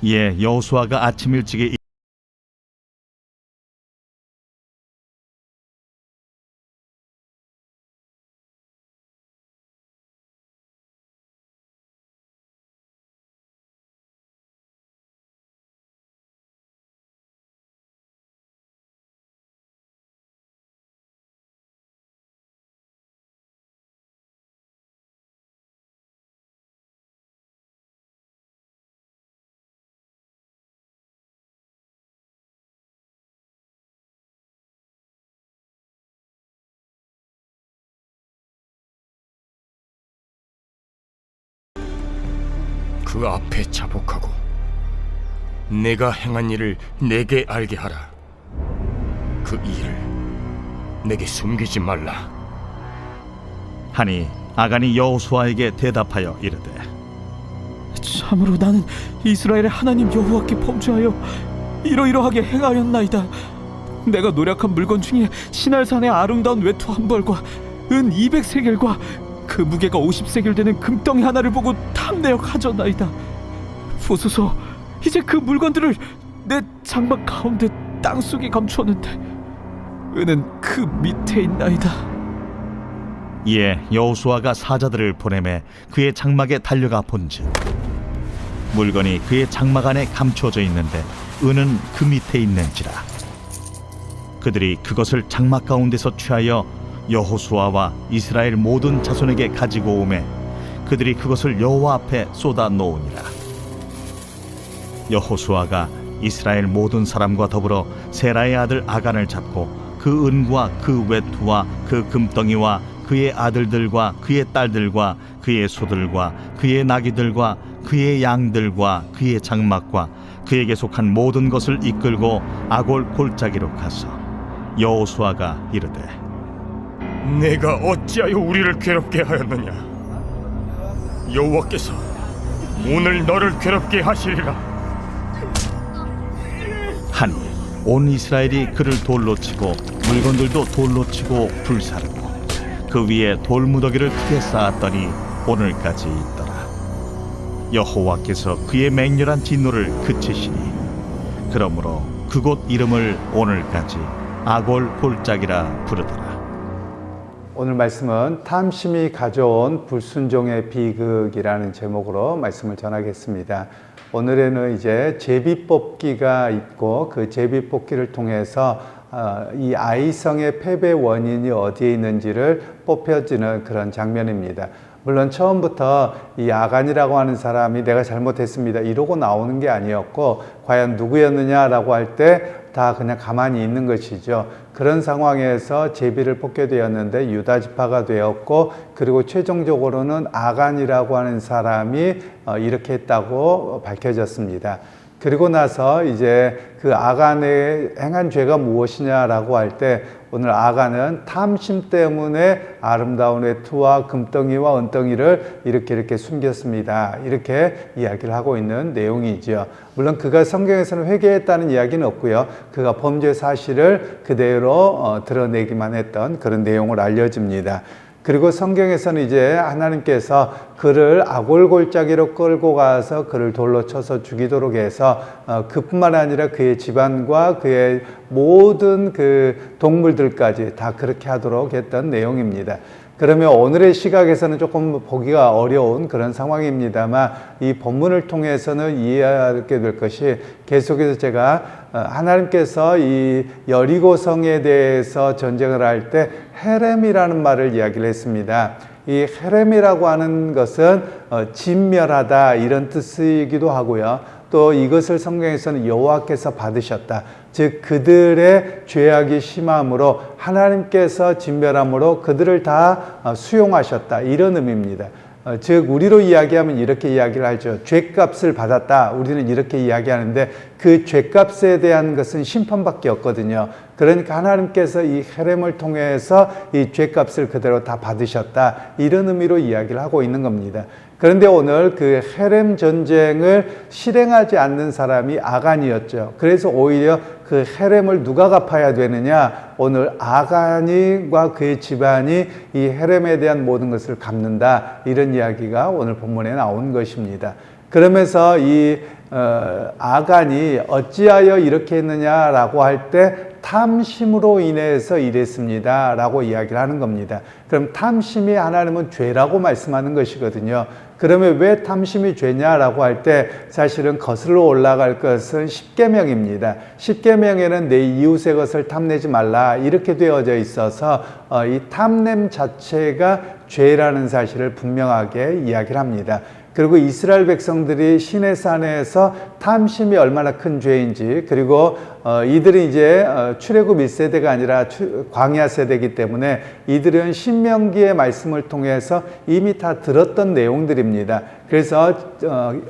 이에 여호수아가 아침 일찍에 그 앞에 자복하고 내가 행한 일을 내게 알게 하라. 그 일을 내게 숨기지 말라 하니 아간이 여호수아에게 대답하여 이르되 참으로 나는 이스라엘의 하나님 여호와께 범죄하여 이러이러하게 행하였나이다. 내가 노력한 물건 중에 시날산의 아름다운 외투 한 벌과 은 200세겔과 그 무게가 50세겔 되는 금덩이 하나를 보고 탐내어 가져나이다. 보소서, 이제 그 물건들을 내 장막 가운데 땅속에 감추었는데 은은 그 밑에 있나이다. 이에 여호수아가 사자들을 보내매 그의 장막에 달려가 본즉 물건이 그의 장막 안에 감추어져 있는데 은은 그 밑에 있는지라. 그들이 그것을 장막 가운데서 취하여 여호수아와 이스라엘 모든 자손에게 가지고 오매 그들이 그것을 여호와 앞에 쏟아 놓으니라. 여호수아가 이스라엘 모든 사람과 더불어 세라의 아들 아간을 잡고 그 은과 그 외투와 그 금덩이와 그의 아들들과 그의 딸들과 그의 소들과 그의 나귀들과 그의 양들과 그의 장막과 그에게 속한 모든 것을 이끌고 아골 골짜기로 가서 여호수아가 이르되 내가 어찌하여 우리를 괴롭게 하였느냐. 여호와께서 오늘 너를 괴롭게 하시리라 하니 온 이스라엘이 그를 돌로 치고 물건들도 돌로 치고 불사르고 그 위에 돌무더기를 크게 쌓았더니 오늘까지 있더라. 여호와께서 그의 맹렬한 진노를 그치시니 그러므로 그곳 이름을 오늘까지 아골 골짜기라 부르더라. 오늘 말씀은 탐심이 가져온 불순종의 비극이라는 제목으로 말씀을 전하겠습니다. 오늘에는 이제 제비뽑기가 있고 그 제비뽑기를 통해서 이 아이성의 패배 원인이 어디에 있는지를 뽑혀지는 그런 장면입니다. 물론 처음부터 이 아간이라고 하는 사람이 내가 잘못했습니다 이러고 나오는 게 아니었고 과연 누구였느냐라고 할 때 다 그냥 가만히 있는 것이죠. 그런 상황에서 제비를 뽑게 되었는데 유다 지파가 되었고 그리고 최종적으로는 아간이라고 하는 사람이 이렇게 했다고 밝혀졌습니다. 그리고 나서 이제 그 아간의 행한 죄가 무엇이냐라고 할 때 오늘 아간은 탐심 때문에 아름다운 외투와 금덩이와 은덩이를 이렇게 숨겼습니다. 이렇게 이야기를 하고 있는 내용이죠. 물론 그가 성경에서는 회개했다는 이야기는 없고요. 그가 범죄 사실을 그대로 드러내기만 했던 그런 내용을 알려집니다. 그리고 성경에서는 이제 하나님께서 그를 아골골짜기로 끌고 가서 그를 돌로 쳐서 죽이도록 해서 그뿐만 아니라 그의 집안과 그의 모든 그 동물들까지 다 그렇게 하도록 했던 내용입니다. 그러면 오늘의 시각에서는 조금 보기가 어려운 그런 상황입니다만 이 본문을 통해서는 이해하게 될 것이 계속해서 제가 하나님께서 이 여리고성에 대해서 전쟁을 할 때 헤렘이라는 말을 이야기를 했습니다. 이 헤렘이라고 하는 것은 진멸하다 이런 뜻이기도 하고요. 또 이것을 성경에서는 여호와께서 받으셨다. 즉 그들의 죄악이 심함으로 하나님께서 진멸함으로 그들을 다 수용하셨다. 이런 의미입니다. 즉 우리로 이야기하면 이렇게 이야기를 하죠. 죄값을 받았다. 우리는 이렇게 이야기하는데 그 죄값에 대한 것은 심판밖에 없거든요. 그러니까 하나님께서 이 헤렘을 통해서 이 죄값을 그대로 다 받으셨다. 이런 의미로 이야기를 하고 있는 겁니다. 그런데 오늘 그 헤렘 전쟁을 실행하지 않는 사람이 아간이었죠. 그래서 오히려 그 헤렘을 누가 갚아야 되느냐? 오늘 아간과 그의 집안이 이 헤렘에 대한 모든 것을 갚는다. 이런 이야기가 오늘 본문에 나온 것입니다. 그러면서 이 아간이 어찌하여 이렇게 했느냐라고 할 때 탐심으로 인해서 이랬습니다 라고 이야기를 하는 겁니다. 그럼 탐심이 하나님은 죄라고 말씀하는 것이거든요. 그러면 왜 탐심이 죄냐라고 할 때 사실은 거슬러 올라갈 것은 십계명입니다. 십계명에는 내 이웃의 것을 탐내지 말라 이렇게 되어져 있어서 이 탐냄 자체가 죄라는 사실을 분명하게 이야기를 합니다. 그리고 이스라엘 백성들이 시내산에서 탐심이 얼마나 큰 죄인지, 그리고 이들은 이제 출애굽 1세대가 아니라 광야 세대이기 때문에 이들은 신명기의 말씀을 통해서 이미 다 들었던 내용들입니다. 그래서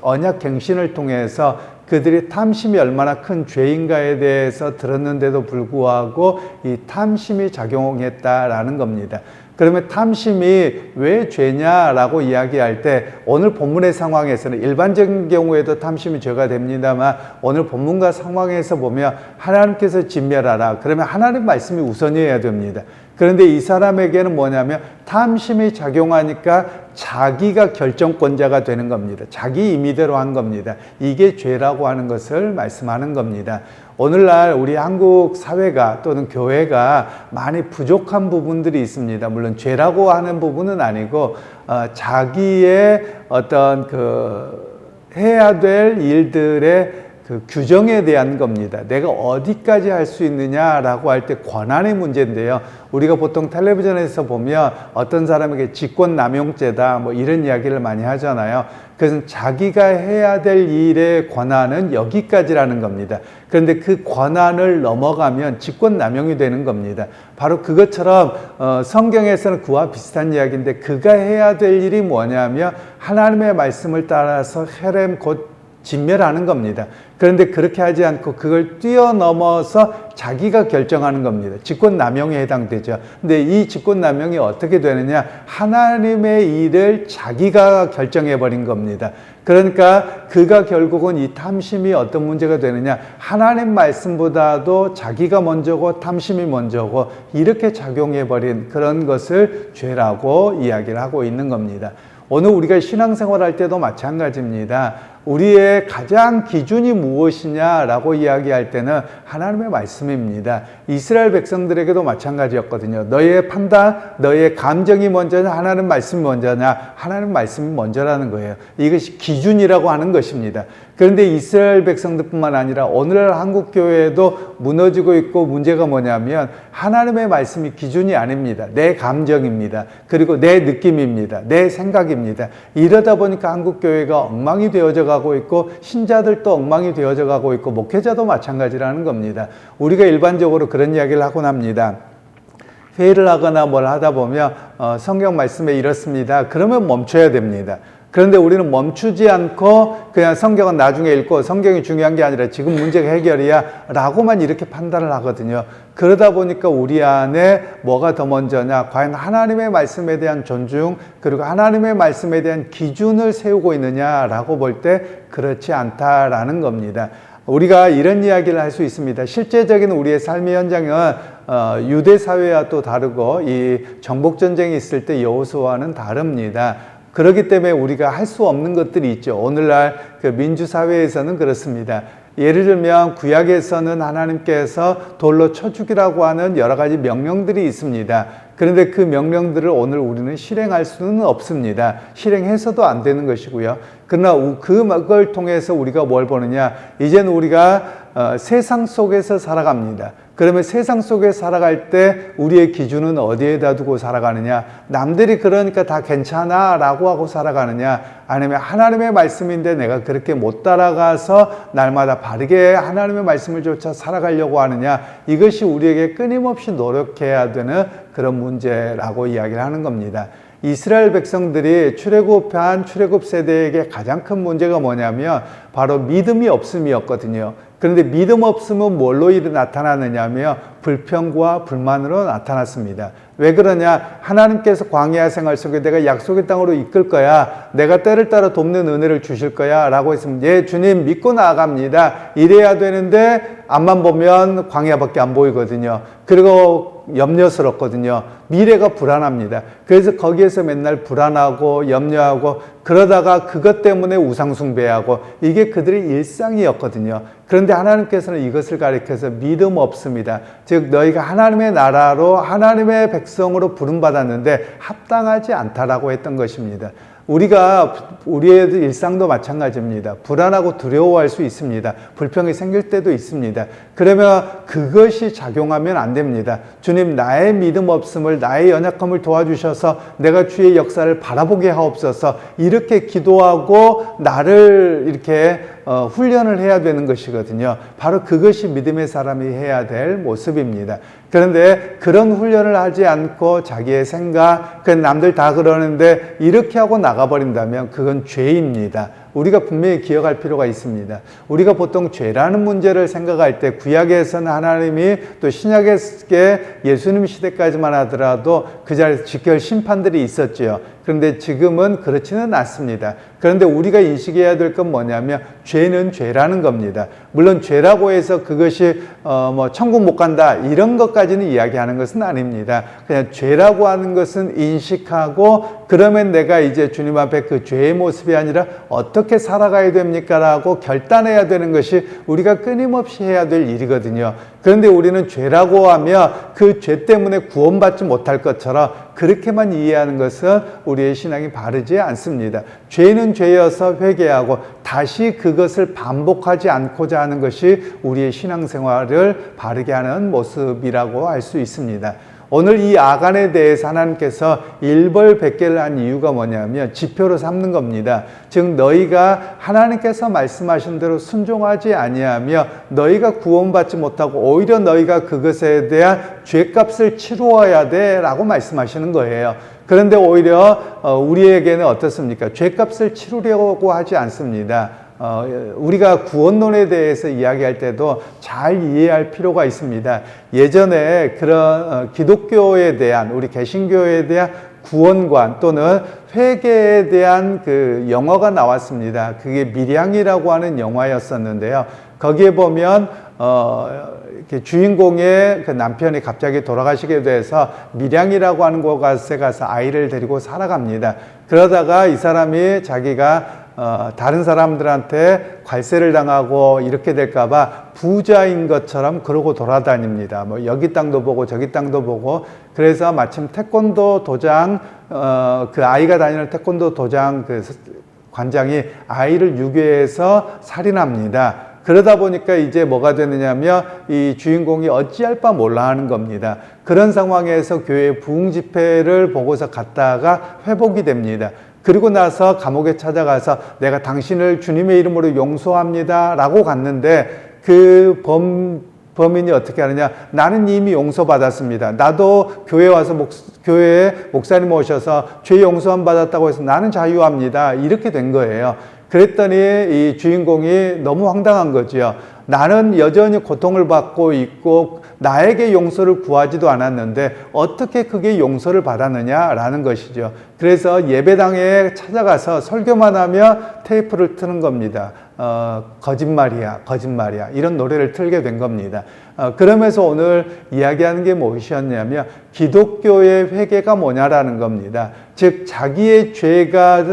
언약 갱신을 통해서 그들이 탐심이 얼마나 큰 죄인가에 대해서 들었는데도 불구하고 이 탐심이 작용했다라는 겁니다. 그러면 탐심이 왜 죄냐라고 이야기할 때 오늘 본문의 상황에서는 일반적인 경우에도 탐심이 죄가 됩니다만 오늘 본문과 상황에서 보면 하나님께서 진멸하라. 그러면 하나님 말씀이 우선이어야 됩니다. 그런데 이 사람에게는 뭐냐면 탐심이 작용하니까 자기가 결정권자가 되는 겁니다. 자기 임의대로 한 겁니다. 이게 죄라고 하는 것을 말씀하는 겁니다. 오늘날 우리 한국 사회가 또는 교회가 많이 부족한 부분들이 있습니다. 물론 죄라고 하는 부분은 아니고 자기의 어떤 해야 될 일들의 규정에 대한 겁니다. 내가 어디까지 할 수 있느냐라고 할 때 권한의 문제인데요. 우리가 보통 텔레비전에서 보면 어떤 사람에게 직권남용죄다 뭐 이런 이야기를 많이 하잖아요. 그래서 자기가 해야 될 일의 권한은 여기까지라는 겁니다. 그런데 그 권한을 넘어가면 직권남용이 되는 겁니다. 바로 그것처럼 성경에서는 그와 비슷한 이야기인데 그가 해야 될 일이 뭐냐면 하나님의 말씀을 따라서 헤렘 곧 진멸하는 겁니다. 그런데 그렇게 하지 않고 그걸 뛰어넘어서 자기가 결정하는 겁니다. 직권남용에 해당되죠. 근데 이 직권남용이 어떻게 되느냐? 하나님의 일을 자기가 결정해버린 겁니다. 그러니까 그가 결국은 이 탐심이 어떤 문제가 되느냐? 하나님 말씀보다도 자기가 먼저고 탐심이 먼저고 이렇게 작용해버린 그런 것을 죄라고 이야기를 하고 있는 겁니다. 오늘 우리가 신앙생활 할 때도 마찬가지입니다. 우리의 가장 기준이 무엇이냐라고 이야기할 때는 하나님의 말씀입니다. 이스라엘 백성들에게도 마찬가지였거든요. 너희의 판단, 너희의 감정이 먼저냐, 하나님 말씀이 먼저냐, 하나님 말씀이 먼저라는 거예요. 이것이 기준이라고 하는 것입니다. 그런데 이스라엘 백성들뿐만 아니라 오늘날 한국 교회에도 무너지고 있고 문제가 뭐냐면 하나님의 말씀이 기준이 아닙니다. 내 감정입니다. 그리고 내 느낌입니다. 내 생각입니다. 이러다 보니까 한국 교회가 엉망이 되어져 가고 있고 신자들도 엉망이 되어져 가고 있고 목회자도 마찬가지라는 겁니다. 우리가 일반적으로 그런 이야기를 하곤 합니다. 회의를 하거나 뭘 하다 보면 성경 말씀에 이렇습니다. 그러면 멈춰야 됩니다. 그런데 우리는 멈추지 않고 그냥 성경은 나중에 읽고 성경이 중요한 게 아니라 지금 문제가 해결이야 라고만 이렇게 판단을 하거든요. 그러다 보니까 우리 안에 뭐가 더 먼저냐, 과연 하나님의 말씀에 대한 존중 그리고 하나님의 말씀에 대한 기준을 세우고 있느냐라고 볼 때 그렇지 않다라는 겁니다. 우리가 이런 이야기를 할 수 있습니다. 실제적인 우리의 삶의 현장은 유대 사회와 또 다르고 이 정복전쟁이 있을 때 여호수아와는 다릅니다. 그렇기 때문에 우리가 할 수 없는 것들이 있죠. 오늘날 그 민주사회에서는 그렇습니다. 예를 들면 구약에서는 하나님께서 돌로 쳐 죽이라고 하는 여러 가지 명령들이 있습니다. 그런데 그 명령들을 오늘 우리는 실행할 수는 없습니다. 실행해서도 안 되는 것이고요. 그러나 그걸 통해서 우리가 뭘 보느냐? 이제는 우리가 세상 속에서 살아갑니다. 그러면 세상 속에 살아갈 때 우리의 기준은 어디에다 두고 살아가느냐? 남들이 그러니까 다 괜찮아 라고 하고 살아가느냐? 아니면 하나님의 말씀인데 내가 그렇게 못 따라가서 날마다 바르게 하나님의 말씀을 쫓아 살아가려고 하느냐? 이것이 우리에게 끊임없이 노력해야 되는 그런 문제라고 이야기를 하는 겁니다. 이스라엘 백성들이 출애굽한 출애굽 세대에게 가장 큰 문제가 뭐냐면 바로 믿음이 없음이었거든요. 그런데 믿음 없음은 뭘로 나타나느냐면 불평과 불만으로 나타났습니다. 왜 그러냐? 하나님께서 광야 생활 속에 내가 약속의 땅으로 이끌 거야. 내가 때를 따라 돕는 은혜를 주실 거야. 라고 했으면 예 주님 믿고 나아갑니다. 이래야 되는데 앞만 보면 광야밖에 안 보이거든요. 그리고 염려스럽거든요. 미래가 불안합니다. 그래서 거기에서 맨날 불안하고 염려하고 그러다가 그것 때문에 우상숭배하고 이게 그들의 일상이었거든요. 그런데 하나님께서는 이것을 가리켜서 믿음 없습니다. 즉 너희가 하나님의 나라로 하나님의 백성으로 부름받았는데 합당하지 않다라고 했던 것입니다. 우리의 일상도 마찬가지입니다. 불안하고 두려워할 수 있습니다. 불평이 생길 때도 있습니다. 그러면 그것이 작용하면 안 됩니다. 주님, 나의 믿음 없음을, 나의 연약함을 도와주셔서 내가 주의 역사를 바라보게 하옵소서. 이렇게 기도하고 나를 이렇게 훈련을 해야 되는 것이거든요. 바로 그것이 믿음의 사람이 해야 될 모습입니다. 그런데 그런 훈련을 하지 않고 자기의 생각, 남들 다 그러는데 이렇게 하고 나가버린다면 그건 죄입니다. 우리가 분명히 기억할 필요가 있습니다. 우리가 보통 죄라는 문제를 생각할 때 구약에서는 하나님이 또 신약의 예수님 시대까지만 하더라도 그 자리에서 직결 심판들이 있었죠. 그런데 지금은 그렇지는 않습니다. 그런데 우리가 인식해야 될 건 뭐냐면 죄는 죄라는 겁니다. 물론 죄라고 해서 그것이 천국 못 간다 이런 것까지는 이야기하는 것은 아닙니다. 그냥 죄라고 하는 것은 인식하고 그러면 내가 이제 주님 앞에 그 죄의 모습이 아니라 어떻게 살아가야 됩니까? 라고 결단해야 되는 것이 우리가 끊임없이 해야 될 일이거든요. 그런데 우리는 죄라고 하며 그 죄 때문에 구원받지 못할 것처럼 그렇게만 이해하는 것은 우리의 신앙이 바르지 않습니다. 죄는 죄여서 회개하고 다시 그것을 반복하지 않고자 하는 것이 우리의 신앙생활을 바르게 하는 모습이라고 할 수 있습니다. 오늘 이 아간에 대해서 하나님께서 일벌백계를 한 이유가 뭐냐면 지표로 삼는 겁니다. 즉 너희가 하나님께서 말씀하신 대로 순종하지 아니하며 너희가 구원받지 못하고 오히려 너희가 그것에 대한 죄값을 치루어야 돼 라고 말씀하시는 거예요. 그런데 오히려 우리에게는 어떻습니까? 죄값을 치르려고 하지 않습니다. 우리가 구원론에 대해서 이야기할 때도 잘 이해할 필요가 있습니다. 예전에 그런 기독교에 대한 우리 개신교에 대한 구원관 또는 회개에 대한 그 영화가 나왔습니다. 그게 밀양이라고 하는 영화였었는데요. 거기에 보면 이렇게 주인공의 그 남편이 갑자기 돌아가시게 돼서 밀양이라고 하는 곳에 가서 아이를 데리고 살아갑니다. 그러다가 이 사람이 자기가 다른 사람들한테 괄세를 당하고 이렇게 될까봐 부자인 것처럼 그러고 돌아다닙니다. 뭐 여기 땅도 보고 저기 땅도 보고 그래서 마침 태권도 도장 그 아이가 다니는 태권도 도장 그 관장이 아이를 유괴해서 살인합니다. 그러다 보니까 이제 뭐가 되느냐면 이 주인공이 어찌할 바 몰라 하는 겁니다. 그런 상황에서 교회 부흥 집회를 보고서 갔다가 회복이 됩니다. 그리고 나서 감옥에 찾아가서 내가 당신을 주님의 이름으로 용서합니다 라고 갔는데 그 범인이 어떻게 하느냐, 나는 이미 용서받았습니다. 나도 교회에 와서 교회에 목사님 오셔서 죄 용서함 받았다고 해서 나는 자유합니다. 이렇게 된 거예요. 그랬더니 이 주인공이 너무 황당한 거지요. 나는 여전히 고통을 받고 있고 나에게 용서를 구하지도 않았는데 어떻게 그게 용서를 받았느냐라는 것이죠. 그래서 예배당에 찾아가서 설교만 하며 테이프를 트는 겁니다. 거짓말이야, 거짓말이야. 이런 노래를 틀게 된 겁니다. 그러면서 오늘 이야기하는 게 무엇이었냐면 기독교의 회개가 뭐냐라는 겁니다. 즉 자기의 죄가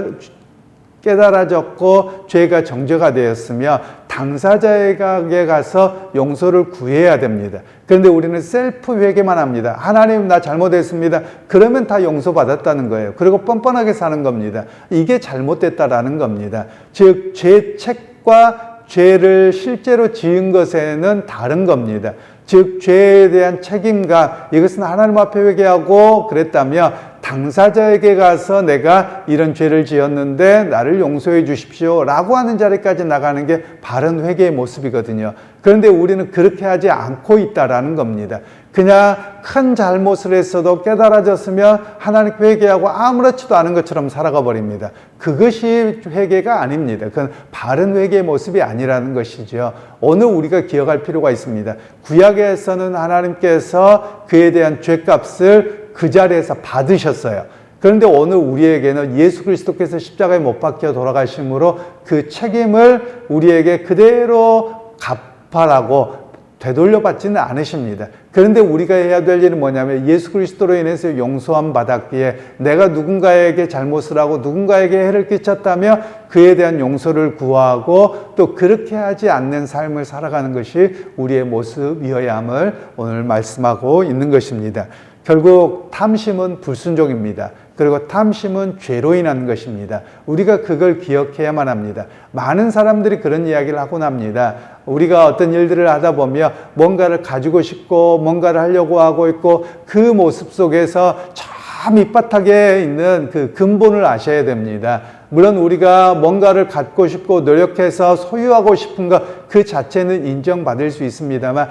깨달아졌고 죄가 정죄가 되었으며 당사자에게 가서 용서를 구해야 됩니다. 그런데 우리는 셀프 회개만 합니다. 하나님 나 잘못했습니다. 그러면 다 용서받았다는 거예요. 그리고 뻔뻔하게 사는 겁니다. 이게 잘못됐다라는 겁니다. 즉 죄책과 죄를 실제로 지은 것에는 다른 겁니다. 즉 죄에 대한 책임감, 이것은 하나님 앞에 회개하고 그랬다며 당사자에게 가서 내가 이런 죄를 지었는데 나를 용서해 주십시오 라고 하는 자리까지 나가는 게 바른 회개의 모습이거든요. 그런데 우리는 그렇게 하지 않고 있다라는 겁니다. 그냥 큰 잘못을 했어도 깨달아졌으면 하나님 회개하고 아무렇지도 않은 것처럼 살아가 버립니다. 그것이 회개가 아닙니다. 그건 바른 회개의 모습이 아니라는 것이죠. 오늘 우리가 기억할 필요가 있습니다. 구약에서는 하나님께서 그에 대한 죄값을 그 자리에서 받으셨어요. 그런데 오늘 우리에게는 예수 그리스도께서 십자가에 못 박혀 돌아가심으로 그 책임을 우리에게 그대로 갚아라고 되돌려받지는 않으십니다. 그런데 우리가 해야 될 일은 뭐냐면 예수 그리스도로 인해서 용서함 받았기에 내가 누군가에게 잘못을 하고 누군가에게 해를 끼쳤다며 그에 대한 용서를 구하고 또 그렇게 하지 않는 삶을 살아가는 것이 우리의 모습이어야 함을 오늘 말씀하고 있는 것입니다. 결국 탐심은 불순종입니다. 그리고 탐심은 죄로 인한 것입니다. 우리가 그걸 기억해야만 합니다. 많은 사람들이 그런 이야기를 하곤 합니다. 우리가 어떤 일들을 하다 보면 뭔가를 가지고 싶고 뭔가를 하려고 하고 있고 그 모습 속에서 저 밑바닥에 있는 그 근본을 아셔야 됩니다. 물론 우리가 뭔가를 갖고 싶고 노력해서 소유하고 싶은 것 그 자체는 인정받을 수 있습니다만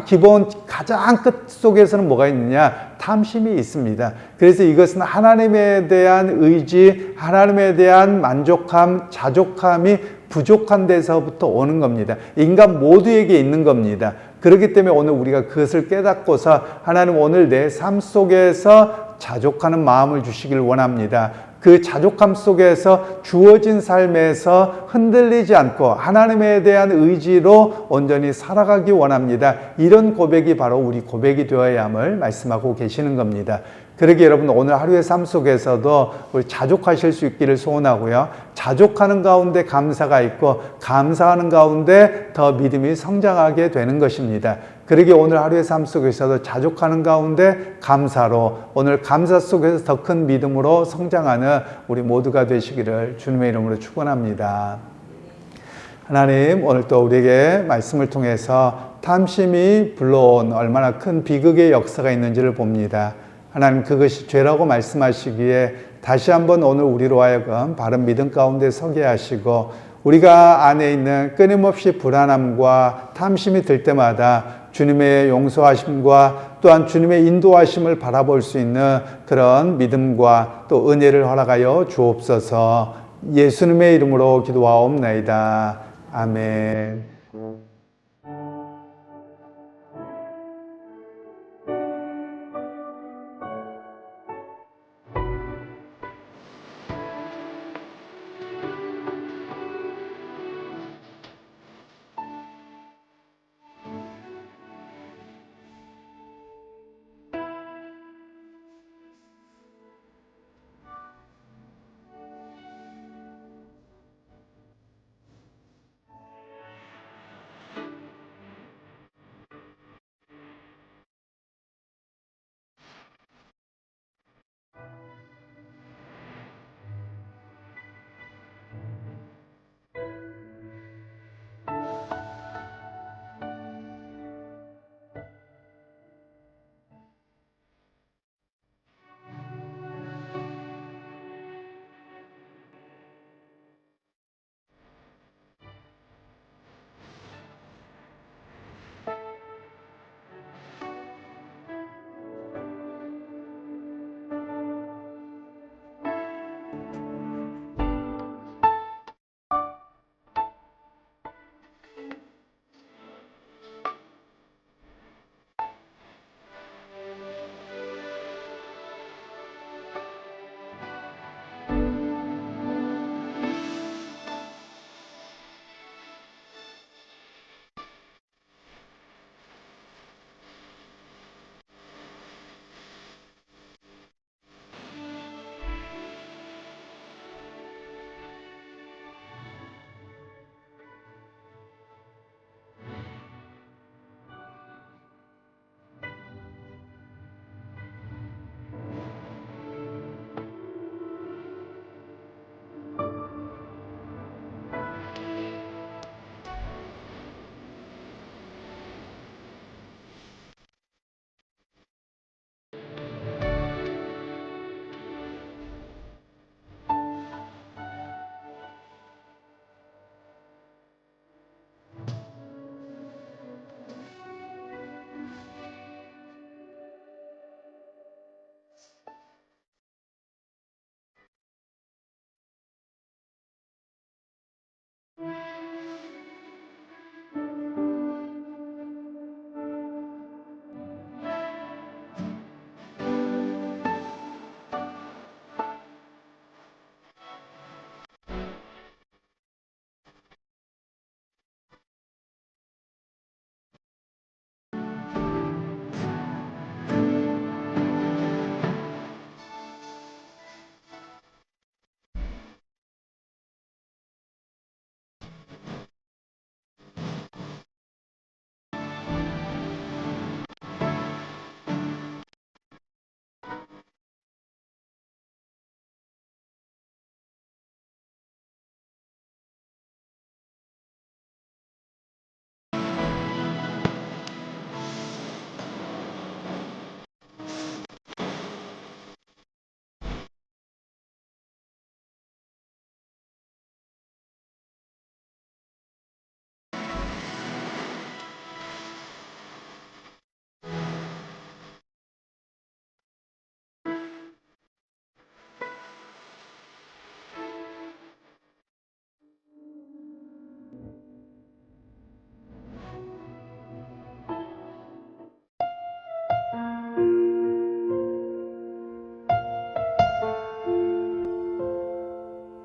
기본 가장 끝 속에서는 뭐가 있느냐? 탐심이 있습니다. 그래서 이것은 하나님에 대한 의지, 하나님에 대한 만족함, 자족함이 부족한 데서부터 오는 겁니다. 인간 모두에게 있는 겁니다. 그렇기 때문에 오늘 우리가 그것을 깨닫고서 하나님 오늘 내 삶 속에서 자족하는 마음을 주시길 원합니다. 그 자족함 속에서 주어진 삶에서 흔들리지 않고 하나님에 대한 의지로 온전히 살아가기 원합니다. 이런 고백이 바로 우리 고백이 되어야 함을 말씀하고 계시는 겁니다. 그러기에 여러분 오늘 하루의 삶 속에서도 우리 자족하실 수 있기를 소원하고요. 자족하는 가운데 감사가 있고 감사하는 가운데 더 믿음이 성장하게 되는 것입니다. 그러기에 오늘 하루의 삶 속에서도 자족하는 가운데 감사로 오늘 감사 속에서 더 큰 믿음으로 성장하는 우리 모두가 되시기를 주님의 이름으로 축원합니다. 하나님 오늘 또 우리에게 말씀을 통해서 탐심이 불러온 얼마나 큰 비극의 역사가 있는지를 봅니다. 하나님 그것이 죄라고 말씀하시기에 다시 한번 오늘 우리로 하여금 바른 믿음 가운데 서게 하시고 우리가 안에 있는 끊임없이 불안함과 탐심이 들 때마다 주님의 용서하심과 또한 주님의 인도하심을 바라볼 수 있는 그런 믿음과 또 은혜를 허락하여 주옵소서. 예수님의 이름으로 기도하옵나이다. 아멘.